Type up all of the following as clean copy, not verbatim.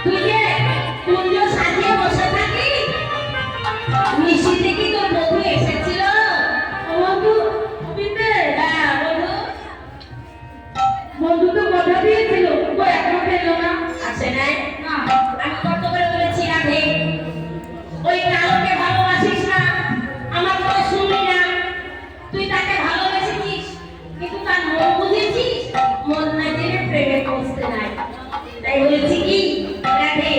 তুই যে কুঞ্জ সাজিয়ে বসে থাকি নিশিতে কি তোর বন্ধু এসেছিল? বন্ধু বিন্দে হ্যাঁ বন্ধু বন্ধু তো কথা দিয়েছিল ও এখনো পেলো না। আসে নাই? না আমি কত করে বলেছি রাধে ওই কালোকে ভালোবাসিস না, আমার কথা শুনলি না। তুই তাকে ভালোবেসেছিস কিন্তু তার মন বুঝেছিস? মন না জেনে প্রেমে পৌঁছতে নাই। তাই বলেছি কি রাধে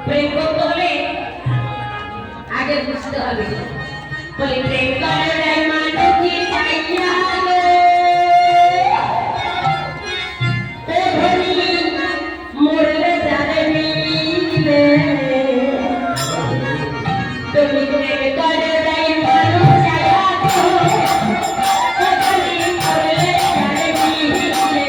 প্রেম করতে হলে আগে বুঝতে হবে বলে প্রেম করে নাই মানুষ কি পাইয়া রে। ও ধনী মরলে যাবে মিলে তুমি প্রেম করে নাই মানুষ ছায়া গো। ও ধনী মরলে যাবে মিলে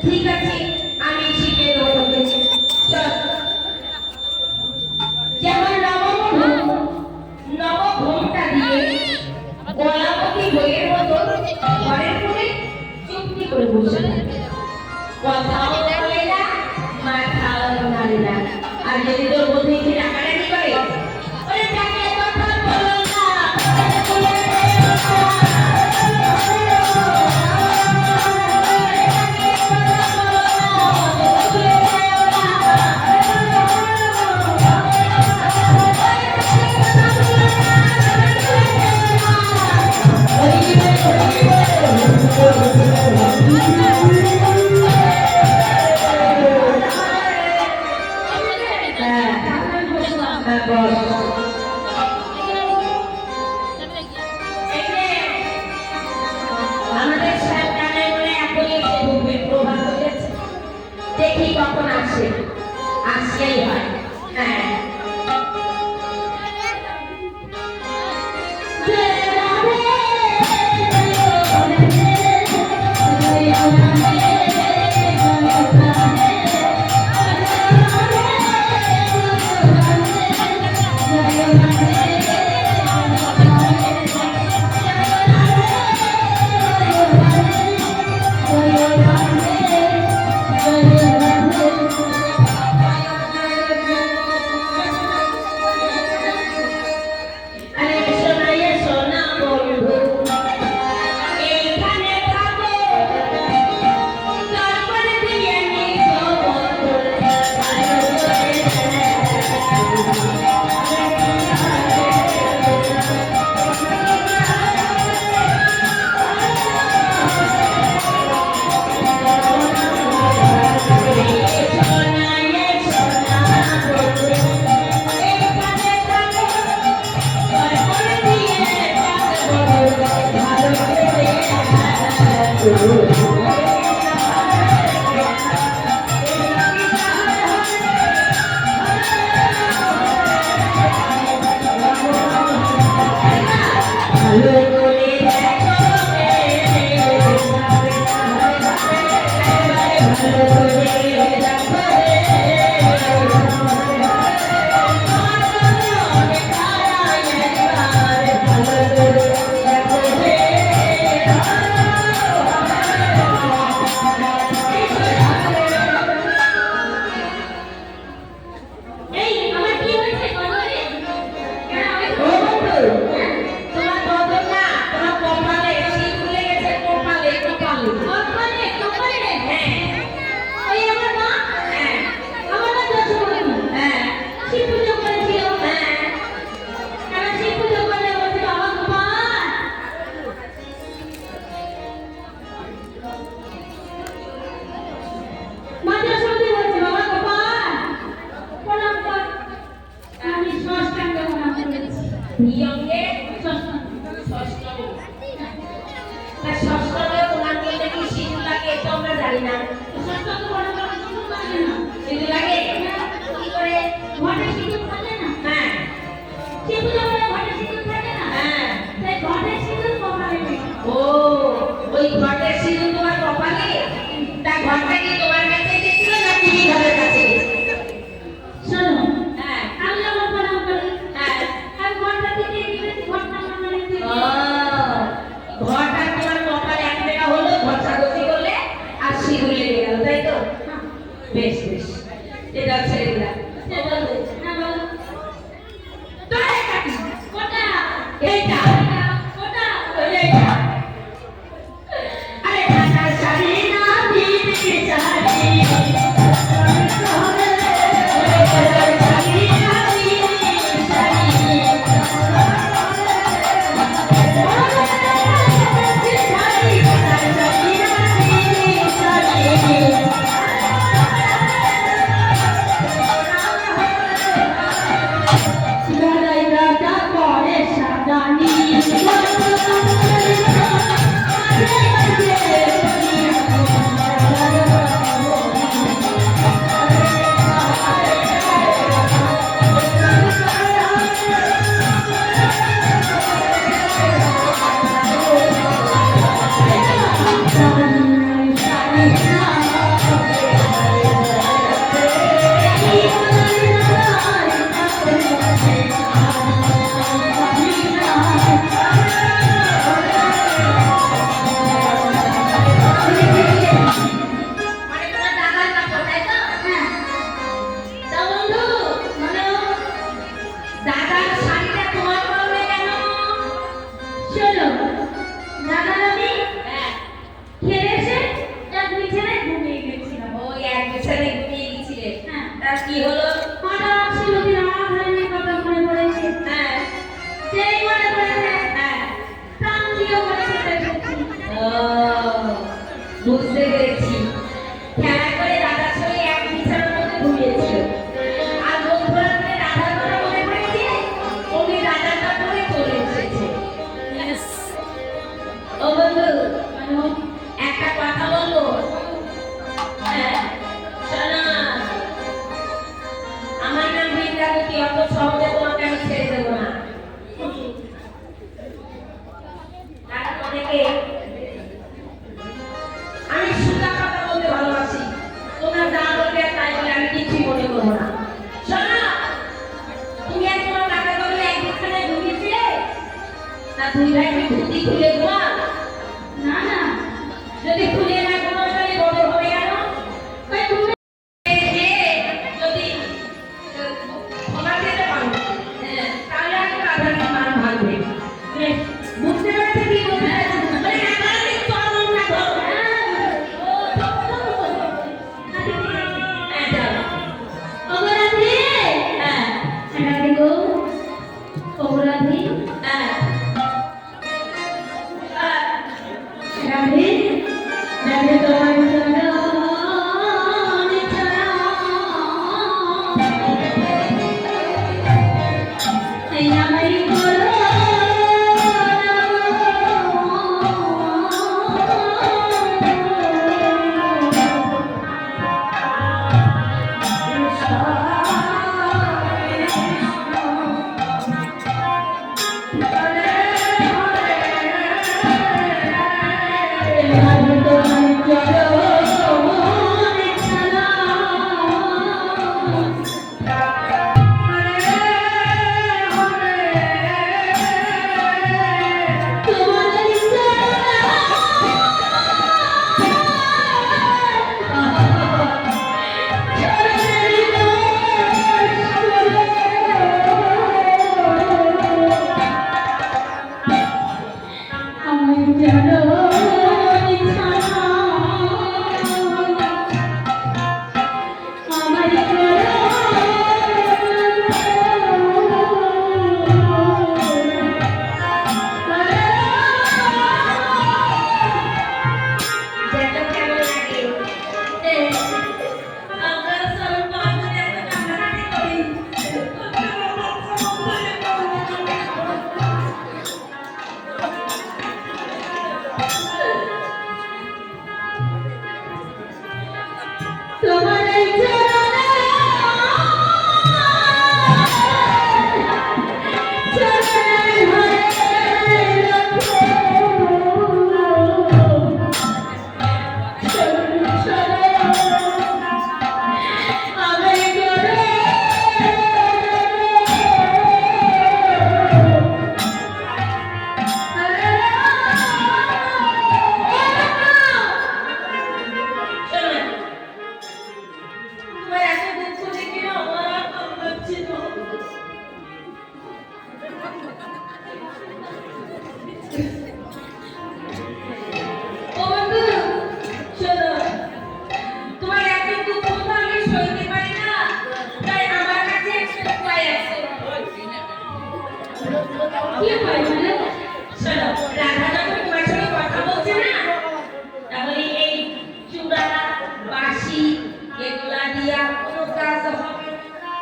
ঠিক আছে আমি শিখে দেবো। যেমন নবঘোমটা দিয়ে গলাপতি বইয়ের মতো ঘরের করে চুপটি করে বসে কথাও বলে না মাথাও নাড়ে না। আর যদি তোর বন্ধু এসে ডাকাডাকি করে ওরে ডাকে কথা বলো না বলে দেখি কখন আসে, আসলেই হয়। হ্যাঁ নিয়মে ষষ্ঠম তোমার মধ্যে কি সিঁদুর লাগে এটা আমরা জানি না। ষষ্ঠম বড় বড় সিঁদুর লাগে না। সিঁদুর লাগে কি করে? ঘটে সিঁদুর থাকে না। হ্যাঁ সে পুজো করে ঘটে সিঁদুর থাকে না। হ্যাঁ তাই ঘটে সিঁদুর কপালে নেই। ও ওই ঘটের সিঁদুর তোমার কপালে? তা ঘরটা কি তোমার কাছে এসেছিল না তুমি ঘরের কাছে এসেছিল? শোনো, হ্যাঁ আমি যখন প্রণাম করি, হ্যাঁ আমি ঘরটা থেকে গিয়েছি, ঘরটা আমার মানে ও ঘরটা তোমার কপালে এক জায়গা হলো, ঘষাঘষি করলে আর সিঁদুর লেগে গেল, তাই তো? বেশ বেশ, এটা ছেড়ে দিলাম। না বলো। তোরা কাটি কোটা, এইটা কোটা, এইটা আরে ঢাকা শাড়ি না দিদি শাড়ি মানে তোমার দাদার কাপড়, তাই তো? তা বন্ধু, দাদার শাড়িটা তোমার পরনে কেন? শোনো, দাদা আমি হ্যাঁ খেলে এসে এক বিছানায় ঘুমিয়ে গেছিলাম। ওই এক বিছানায় ঘুমিয়ে গেছিলে। হ্যাঁ। তা কি হলো? হঠাৎ শিলুকে রাত হয়নি, কথা মনে পড়েছে। হ্যাঁ সেই মনে পড়েছে, হ্যাঁ প্রাণ দিয়ে মনে চলে এসেছি। ও বুঝতে পেরেছি, খেলা করে দাদার সঙ্গে এক বিছানার মধ্যে ঘুমিয়েছিল। আর বন্ধুরা মিলে রাধার কথা মনে পড়েছে, ওকে রাধার কাপড়ে চলে এসেছে। ও বন্ধু, একটা কথা বলবো? হ্যাঁ করবো না। শোনো, তুমি একজন টাকা বলে একখানে ঢুকেছিলে না, দুই ভাই ধুতি খুলে ঘুমা। না না, যদি খুলে না ঘুমাও তাহলে বড় হবে কেন? কই তুমি এই যে যদি ক্ষমা দিতে পারো, তাহলে আমি রাধার মান ভাঙবে। বুঝতে পারছি কি বলতে চাইছি? মানে রাধারানী চরণ না ধরো। হ্যাঁ, যাও। অপরাধী, হ্যাঁ, রাধে গো, অপরাধী, হ্যাঁ। রাধে, রাধে তোমার চরণ ছায়া, এই আমারই করো রাধে তোমার চরণ ছায়া, তোমার আমি জানো আমার যেটা কেমন লাগে? আমরা সব বাঙালি এত কান্নাকাটি করি। তোমার শোনো, তোমার এত দুঃখ দেখে না আমার আর ভালো লাগছে না। ও বন্ধু, শোনো, তোমার এত দুঃখ তো আমি সইতে পারি না, তাই আমার কাছে একটা উপায় আছে। কি হয় মানে শোনো, রাধা যখন তোমার সঙ্গে কথা বলছে না, তাহলে এই চূড়া, বাঁশি এগুলা দিয়া কোনো কাজ হবে না।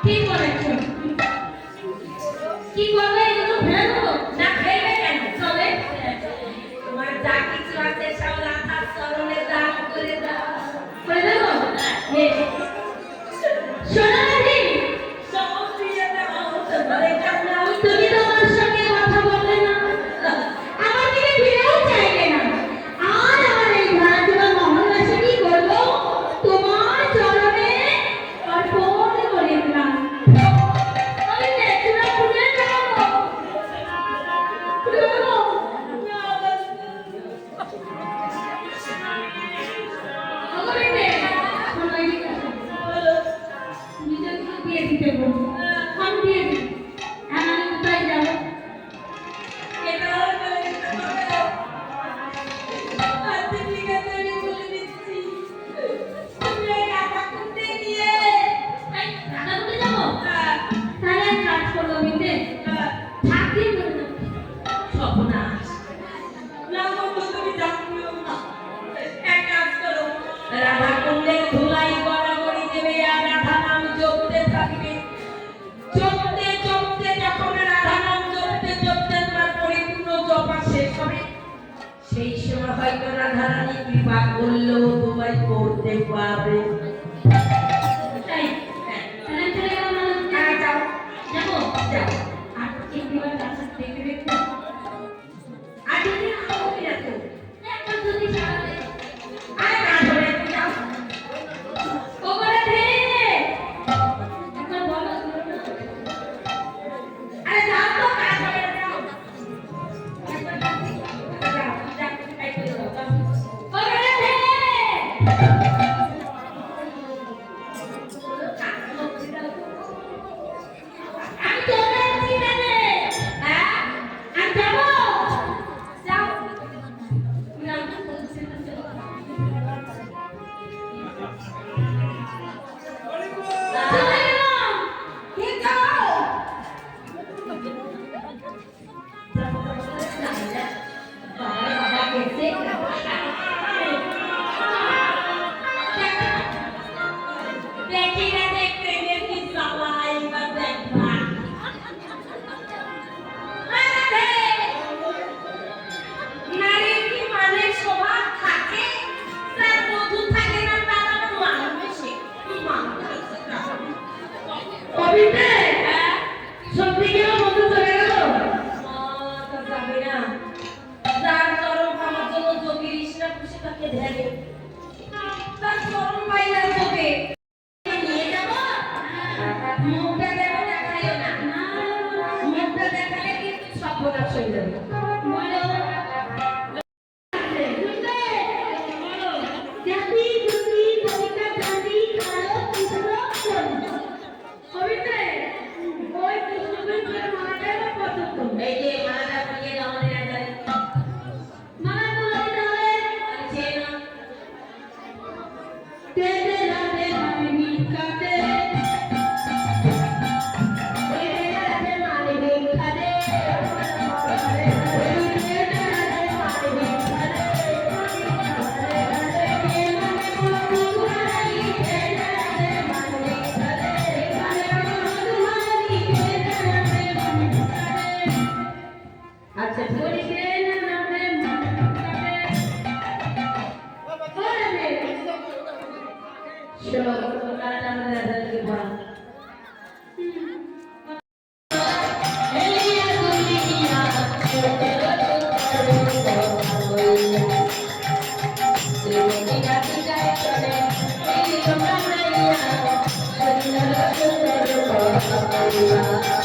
ঠিক বলেছো। কি করবে এগুলো ফেরানো না ফেলবে কেন? চলে। তোমার যা কিছু আছে সব রাধার চরণে দান করে দাও। করে দেবো হ্যাঁ। মুখটা দেখো দেখাইও না মুখটা দেখালে কিন্তু সর্বনাশ হয়ে যাবে বলো জাতি জুতি কবিতা গান্ধী খালো কৃষ্ণ কবিতা ওই কৃষ্ণকে মারা পছন্দ এই যে মালাটা পরিয়ে দাও আমাদের আগে মারা বলে তাহলে আছে না তেতে রাতে আমি কাটে এই রাতে মানে খাদে আচ্ছা বলিতে নামে শোনো মালাটা আমাদের আগে পড়া Thank you.